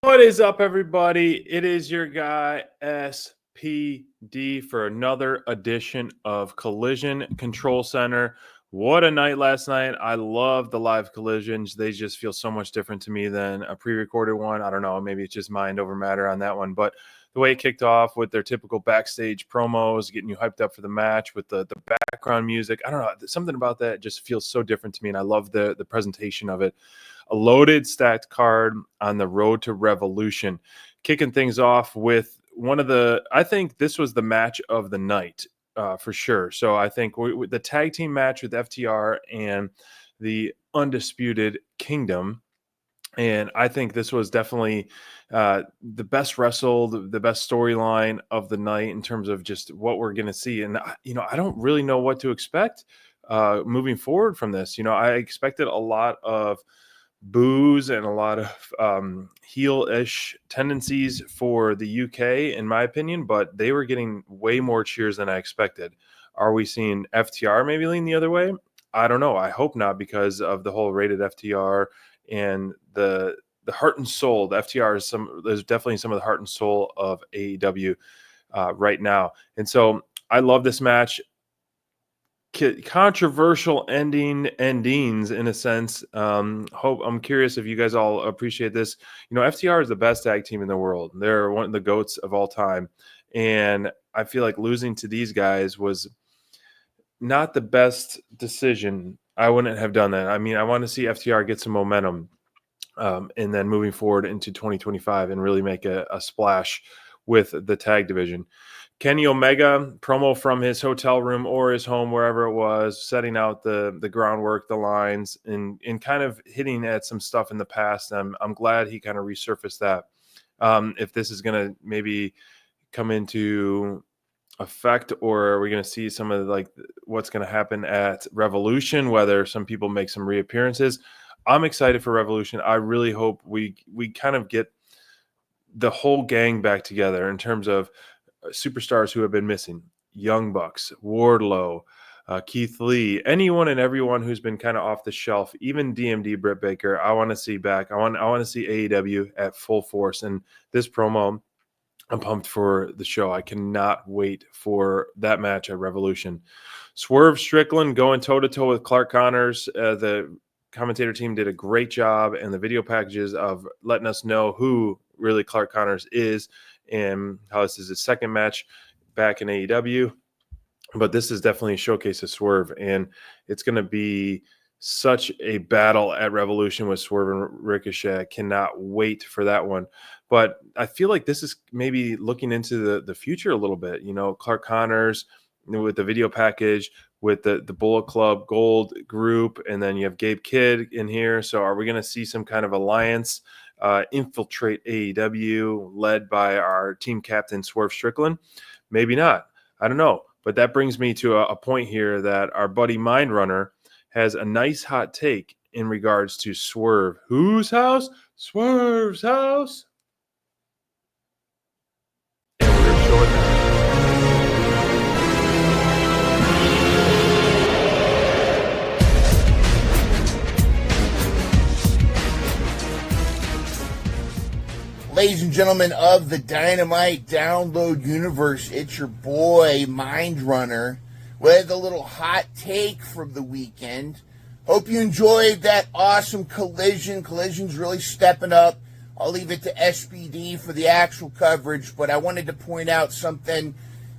What is up, everybody? It is your guy SPD for another edition of Collision Control Center. What a night last night. I love the live collisions. They just feel so much different to me than a pre-recorded one. I don't know, maybe it's just mind over matter on that one, but the way it kicked off with their typical backstage promos, getting you hyped up for the match with the background music, I don't know, something about that just feels so different to me, and I love the presentation of it. A loaded stacked card on the road to Revolution, kicking things off with I think this was the match of the night for sure. So I think the tag team match with FTR and the Undisputed Kingdom. And I think this was definitely the best wrestled, the best storyline of the night in terms of just what we're going to see. And, I don't really know what to expect moving forward from this. I expected a lot of boos and a lot of heel-ish tendencies for the UK, in my opinion, but they were getting way more cheers than I expected. Are we seeing FTR maybe lean the other way? I don't know. I hope not, because of the whole rated FTR and the heart and soul. The FTR is definitely some of the heart and soul of AEW right now. And so I love this match. Controversial endings in a sense. I'm curious if you guys all appreciate this. FTR is the best tag team in the world. They're one of the GOATs of all time, and I feel like losing to these guys was not the best decision. I wouldn't have done that. I mean, I want to see FTR get some momentum, and then moving forward into 2025 and really make a splash with the tag division. Kenny Omega promo from his hotel room or his home, wherever it was, setting out the groundwork, the lines, and kind of hitting at some stuff in the past. I'm glad he kind of resurfaced that. If this is going to maybe come into effect, or are we going to see some of what's going to happen at Revolution, whether some people make some reappearances. I'm excited for Revolution. I really hope we kind of get the whole gang back together in terms of superstars who have been missing: Young Bucks, Wardlow, Keith Lee, anyone and everyone who's been kind of off the shelf, even DMD, Britt Baker. I want to see back. I want to see AEW at full force. And this promo, I'm pumped for the show. I cannot wait for that match at Revolution. Swerve Strickland going toe-to-toe with Clark Connors. The commentator team did a great job, and the video packages of letting us know who really Clark Connors is and how this is his second match back in AEW. But this is definitely a showcase of Swerve, and it's going to be such a battle at Revolution with Swerve and Ricochet. I cannot wait for that one. But I feel like this is maybe looking into the future a little bit. Clark Connors with the video package, with the Bullet Club Gold group, and then you have Gabe Kidd in here. So are we going to see some kind of alliance infiltrate AEW led by our team captain Swerve Strickland? Maybe not. I don't know. But that brings me to a point here that our buddy Mindrunner has a nice hot take in regards to Swerve. Whose house? Swerve's house. And we're going to show it now. Ladies and gentlemen of the Dynamite Download Universe, it's your boy, Mindrunner, with a little hot take from the weekend. Hope you enjoyed that awesome Collision. Collision's really stepping up. I'll leave it to SPD for the actual coverage, but I wanted to point out something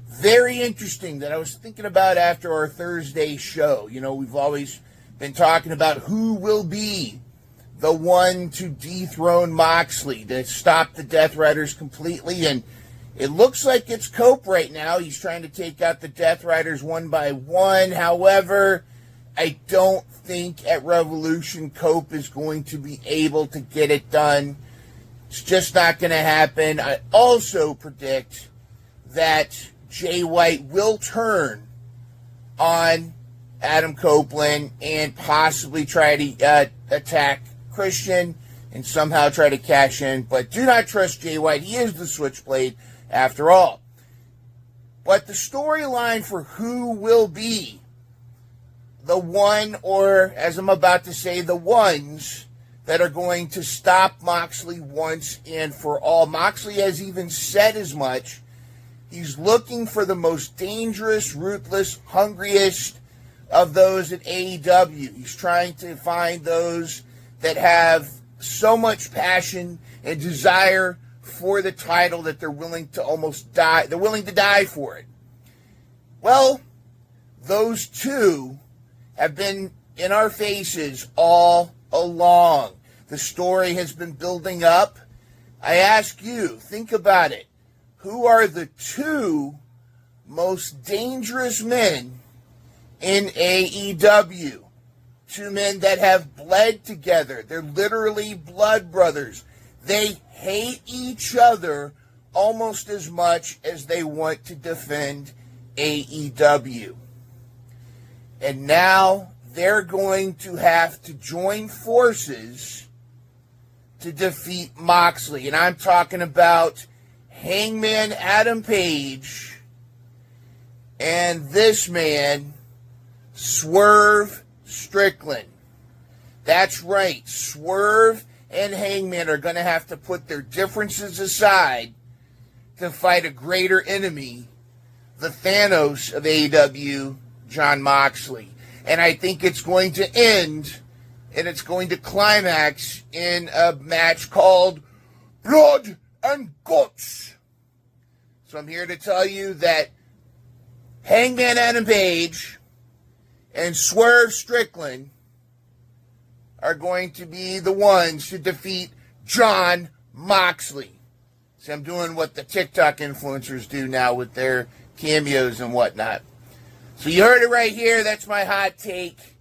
very interesting that I was thinking about after our Thursday show. We've always been talking about who will be the one to dethrone Moxley, to stop the Death Riders completely, and it looks like it's Cope right now. He's trying to take out the Death Riders one by one. However, I don't think at Revolution Cope is going to be able to get it done. It's just not going to happen. I also predict that Jay White will turn on Adam Copeland and possibly try to attack Christian and somehow try to cash in, but do not trust Jay White. He is the Switchblade after all. But the storyline for who will be the one, or as I'm about to say, the ones that are going to stop Moxley once and for all. Moxley has even said as much. He's looking for the most dangerous, ruthless, hungriest of those at AEW. He's trying to find those that have so much passion and desire for the title that they're willing to almost die. They're willing to die for it. Well, those two have been in our faces all along. The story has been building up. I ask you, think about it. Who are the two most dangerous men in AEW? Two men that have bled together. They're literally blood brothers. They hate each other almost as much as they want to defend AEW. And now they're going to have to join forces to defeat Moxley. And I'm talking about Hangman Adam Page and this man, Swerve Strickland. That's right. Swerve and Hangman are going to have to put their differences aside to fight a greater enemy, the Thanos of AEW, Jon Moxley. And I think it's going to end, and it's going to climax in a match called Blood and Guts. So I'm here to tell you that Hangman Adam Page and Swerve Strickland are going to be the ones to defeat Jon Moxley. See, I'm doing what the TikTok influencers do now with their cameos and whatnot. So you heard it right here. That's my hot take.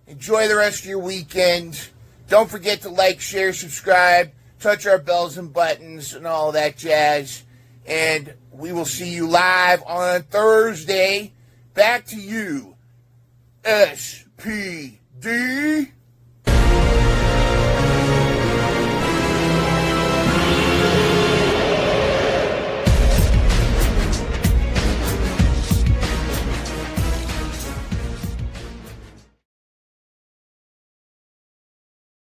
Enjoy the rest of your weekend. Don't forget to like, share, subscribe, touch our bells and buttons and all that jazz. And we will see you live on Thursday. Back to you, SPD.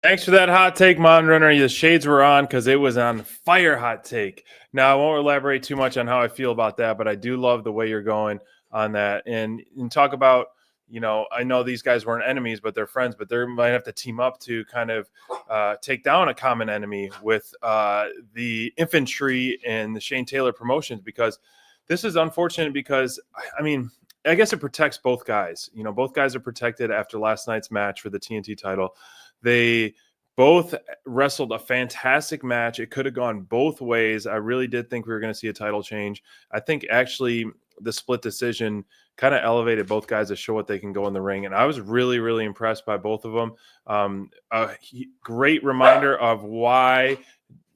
Thanks for that hot take, Mon Runner. The shades were on because it was on fire hot take. Now, I won't elaborate too much on how I feel about that, but I do love the way you're going on that. And talk about, I know these guys weren't enemies, but they're friends, but they might have to team up to kind of take down a common enemy with the infantry and the Shane Taylor promotions, because this is unfortunate because, I guess it protects both guys. Both guys are protected after last night's match for the TNT title. They both wrestled a fantastic match. It could have gone both ways. I really did think we were going to see a title change. I think actually the split decision kind of elevated both guys to show what they can go in the ring. And I was really, really impressed by both of them. A great reminder of why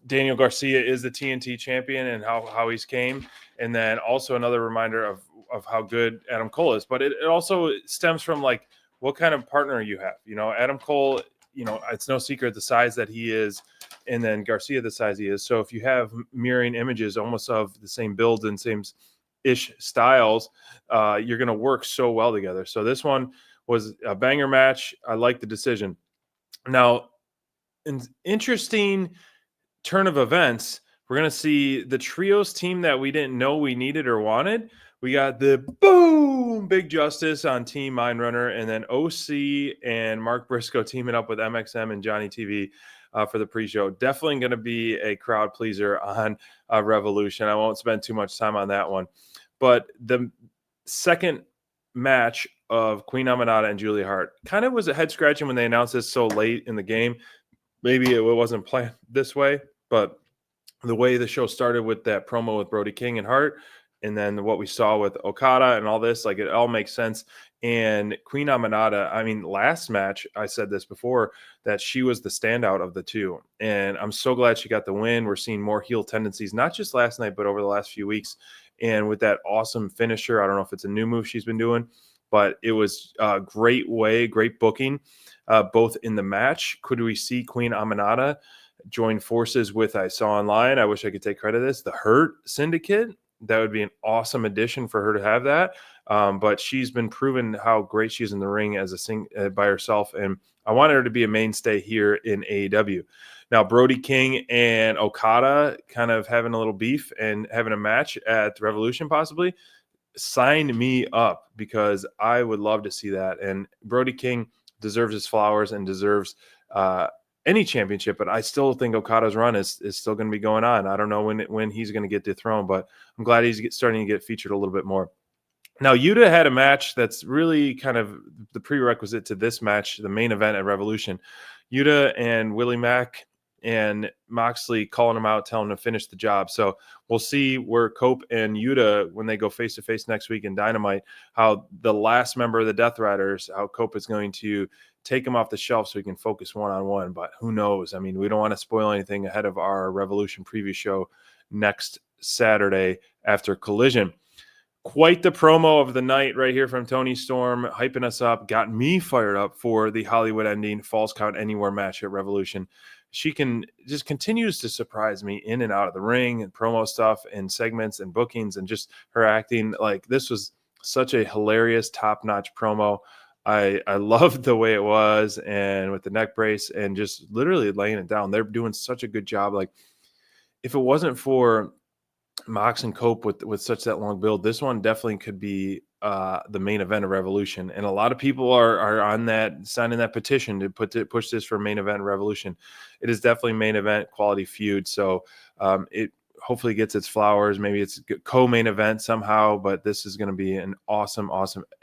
Daniel Garcia is the TNT champion and how he's came. And then also another reminder of how good Adam Cole is. But it also stems from like what kind of partner you have. Adam Cole, it's no secret the size that he is, and then Garcia the size he is. So if you have mirroring images almost of the same build and same-ish styles, you're going to work so well together. So this one was a banger match. I like the decision. Now, an interesting turn of events, we're going to see the trios team that we didn't know we needed or wanted. We got the boom Big Justice on Team Mindrunner, and then OC and Mark Briscoe teaming up with MXM and Johnny TV for the pre-show. Definitely going to be a crowd pleaser on Revolution. I won't spend too much time on that one. But the second match of Queen Aminata and Julia Hart kind of was a head scratching when they announced this so late in the game. Maybe it wasn't planned this way, but the way the show started with that promo with Brody King and Hart, and then what we saw with Okada and all this, like it all makes sense. And Queen Aminata, last match, I said this before, that she was the standout of the two. And I'm so glad she got the win. We're seeing more heel tendencies, not just last night, but over the last few weeks. And with that awesome finisher, I don't know if it's a new move she's been doing, but it was a great booking, both in the match. Could we see Queen Aminata join forces with, I saw online, I wish I could take credit of this, the Hurt Syndicate? that would be an awesome addition for her to have that. But she's been proven how great she is in the ring as by herself, and I wanted her to be a mainstay here in AEW. Now, Brody King and Okada kind of having a little beef and having a match at Revolution possibly. Sign me up, because I would love to see that. And Brody King deserves his flowers and deserves any championship, but I still think Okada's run is still going to be going on. I don't know when he's going to get dethroned, but I'm glad he's starting to get featured a little bit more. Now, Yuta had a match that's really kind of the prerequisite to this match, the main event at Revolution. Yuta and Willie Mack and Moxley calling him out, telling him to finish the job. So we'll see where Cope and Yuta, when they go face-to-face next week in Dynamite, how the last member of the Death Riders, how Cope is going to take him off the shelf so he can focus one-on-one. But who knows? I mean, we don't want to spoil anything ahead of our Revolution preview show next Saturday after Collision. Quite the promo of the night right here from Toni Storm, hyping us up, got me fired up for the Hollywood Ending Falls Count Anywhere match at Revolution. She just continues to surprise me in and out of the ring and promo stuff and segments and bookings, and just her acting. Like, this was such a hilarious, top-notch promo. I loved the way it was, and with the neck brace and just literally laying it down. They're doing such a good job. Like, if it wasn't for Mox and Cope with such that long build, this one definitely could be the main event of Revolution. And a lot of people are on that, signing that petition to push this for main event Revolution. It is definitely main event quality feud. So it hopefully gets its flowers. Maybe it's co-main event somehow, but this is going to be an awesome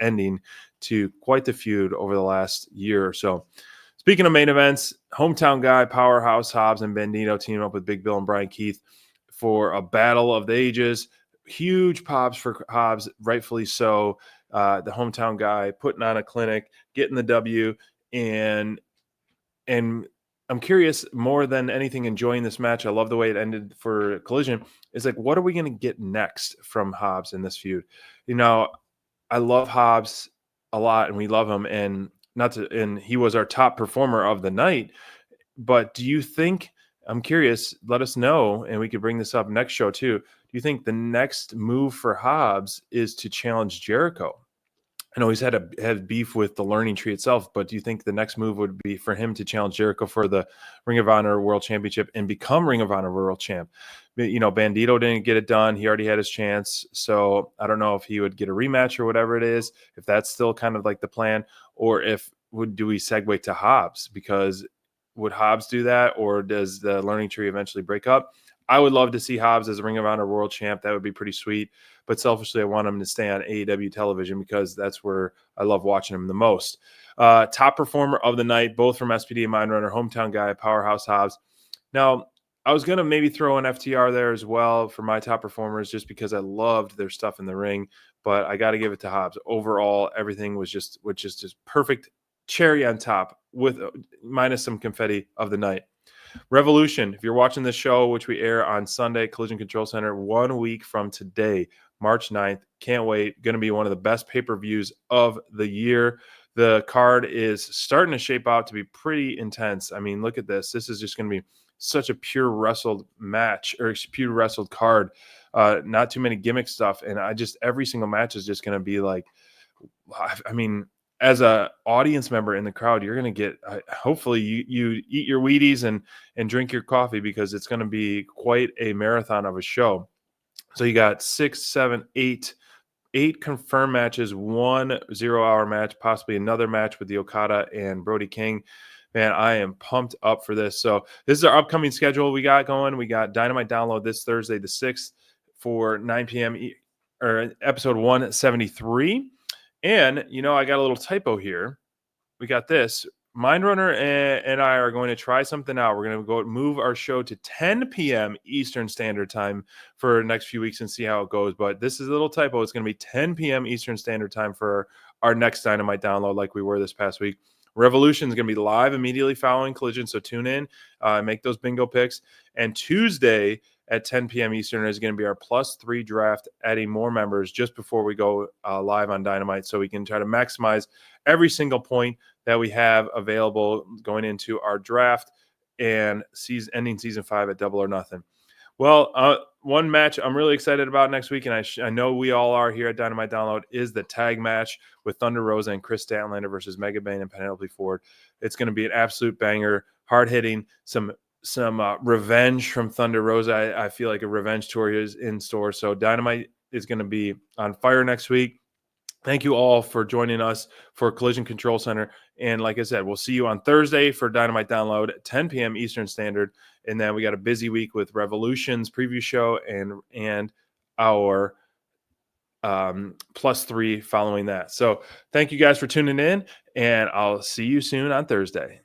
ending to quite the feud over the last year or so. Speaking of main events, hometown guy, Powerhouse Hobbs and Bandito team up with Big Bill and Brian Keith for a battle of the ages. Huge pops for Hobbs, rightfully so. The hometown guy putting on a clinic, getting the W, and I'm curious more than anything, enjoying this match. I love the way it ended for Collision. Is like, what are we going to get next from Hobbs in this feud? You know, I love Hobbs a lot, and we love him, and he was our top performer of the night. But do you think? I'm curious, let us know, and we could bring this up next show too. Do you think the next move for Hobbs is to challenge Jericho? I know he's had beef with the Learning Tree itself, but do you think the next move would be for him to challenge Jericho for the Ring of Honor World Championship and become Ring of Honor World Champ? You know, Bandito didn't get it done. He already had his chance. So I don't know if he would get a rematch or whatever it is, if that's still kind of like the plan, or do we segue to Hobbs? Because would Hobbs do that, or does the Learning Tree eventually break up? I would love to see Hobbs as a Ring of Honor World Champ. That would be pretty sweet. But selfishly, I want him to stay on AEW television, because that's where I love watching him the most. Top performer of the night, both from SPD and Mindrunner, hometown guy, Powerhouse Hobbs. Now, I was going to maybe throw an FTR there as well for my top performers, just because I loved their stuff in the ring. But I got to give it to Hobbs. Overall, everything was just perfect. Cherry on top, with minus some confetti of the night. Revolution, if you're watching this show, which we air on Sunday, Collision Control Center, 1 week from today, March 9th. Can't wait. Going to be one of the best pay-per-views of the year. The card is starting to shape out to be pretty intense. I mean, look at this. This is just going to be such a pure wrestled match, or pure wrestled card. Not too many gimmick stuff. And every single match is just going to be like, I mean, as a audience member in the crowd, you're going to get, hopefully you eat your Wheaties and drink your coffee, because it's going to be quite a marathon of a show. So you got 6, 7, 8 confirmed matches, 1 0-hour match, possibly another match with the Okada and Brody King. Man, I am pumped up for this. So this is our upcoming schedule we got going. We got Dynamite Download this Thursday, the 6th, for 9 p.m. or episode 173. And, you know, I got a little typo here. We got this. Mindrunner and I are going to try something out. We're going to go move our show to 10 p.m. Eastern Standard Time for the next few weeks and see how it goes. But this is a little typo. It's going to be 10 p.m. Eastern Standard Time for our next Dynamite Download, like we were this past week. Revolution is going to be live immediately following Collision, so tune in, make those bingo picks. And Tuesday at 10 p.m. Eastern is going to be our +3 draft, adding more members just before we go live on Dynamite, so we can try to maximize every single point that we have available going into our draft and ending season 5 at Double or Nothing. Well, one match I'm really excited about next week, and I know we all are here at Dynamite Download, is the tag match with Thunder Rosa and Chris Statlander versus Mega Bane and Penelope Ford. It's going to be an absolute banger, hard hitting, some revenge from Thunder Rosa. I feel like a revenge tour is in store. So Dynamite is going to be on fire next week. Thank you all for joining us for Collision Control Center. And like I said, we'll see you on Thursday for Dynamite Download at 10 p.m. Eastern Standard. And then we got a busy week with Revolution's preview show and our +3 following that. So thank you guys for tuning in, and I'll see you soon on Thursday.